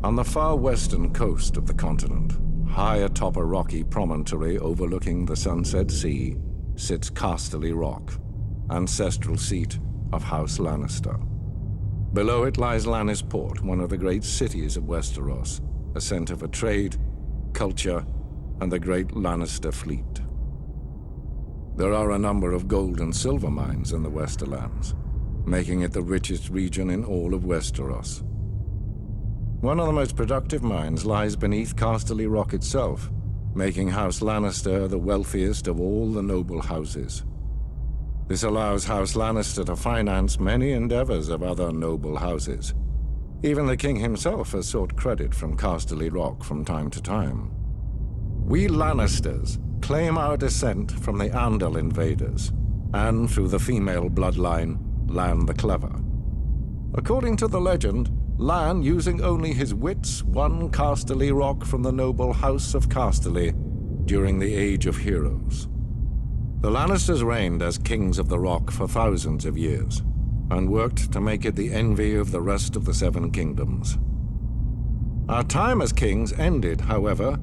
On the far western coast of the continent, high atop a rocky promontory overlooking the Sunset Sea, sits Casterly Rock, ancestral seat of House Lannister. Below it lies Lannisport, one of the great cities of Westeros, a center for trade, culture, and the great Lannister fleet. There are a number of gold and silver mines in the Westerlands, making it the richest region in all of Westeros. One of the most productive mines lies beneath Casterly Rock itself, making House Lannister the wealthiest of all the noble houses. This allows House Lannister to finance many endeavors of other noble houses. Even the king himself has sought credit from Casterly Rock from time to time. We Lannisters claim our descent from the Andal invaders, and through the female bloodline, Lann the Clever. According to the legend, Lann, using only his wits, won Casterly Rock from the noble House of Casterly during the Age of Heroes. The Lannisters reigned as kings of the Rock for thousands of years, and worked to make it the envy of the rest of the Seven Kingdoms. Our time as kings ended, however,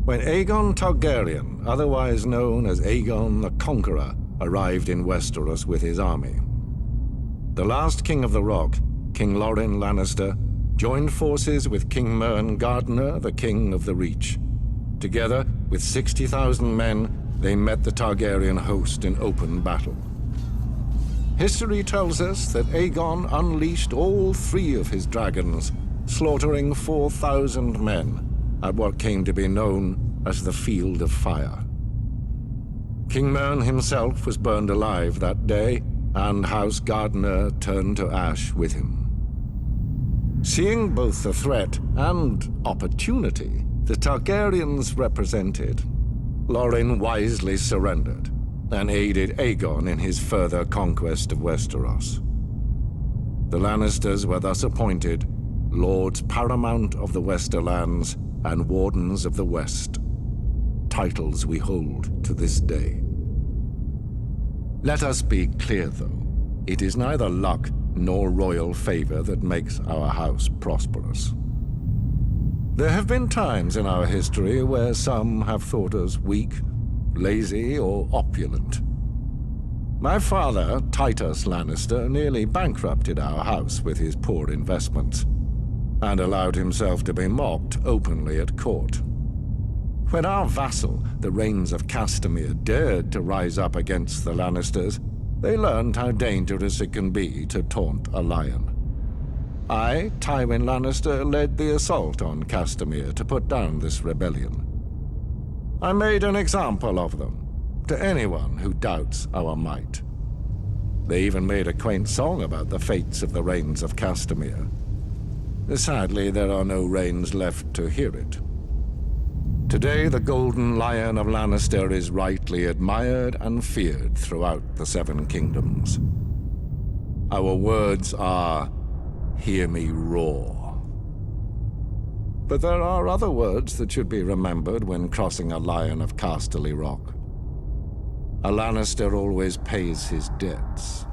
when Aegon Targaryen, otherwise known as Aegon the Conqueror, arrived in Westeros with his army. The last king of the Rock, King Loren Lannister, joined forces with King Mern Gardener, the king of the Reach. Together, with 60,000 men, they met the Targaryen host in open battle. History tells us that Aegon unleashed all 3 of his dragons, slaughtering 4,000 men at what came to be known as the Field of Fire. King Mern himself was burned alive that day, and House Gardener turned to ash with him. Seeing both the threat and opportunity the Targaryens represented, Loren wisely surrendered and aided Aegon in his further conquest of Westeros. The Lannisters were thus appointed Lords Paramount of the Westerlands and Wardens of the West, titles we hold to this day. Let us be clear, though. It is neither luck nor royal favor that makes our house prosperous. There have been times in our history where some have thought us weak, lazy, or opulent. My father, Titus Lannister, nearly bankrupted our house with his poor investments, and allowed himself to be mocked openly at court. When our vassal, the Rains of Castamere, dared to rise up against the Lannisters, they learned how dangerous it can be to taunt a lion. I, Tywin Lannister, led the assault on Castamere to put down this rebellion. I made an example of them, to anyone who doubts our might. They even made a quaint song about the fates of the Rains of Castamere. Sadly, there are no Rains left to hear it. Today, the Golden Lion of Lannister is rightly admired and feared throughout the Seven Kingdoms. Our words are, "Hear me roar." But there are other words that should be remembered when crossing a lion of Casterly Rock. A Lannister always pays his debts.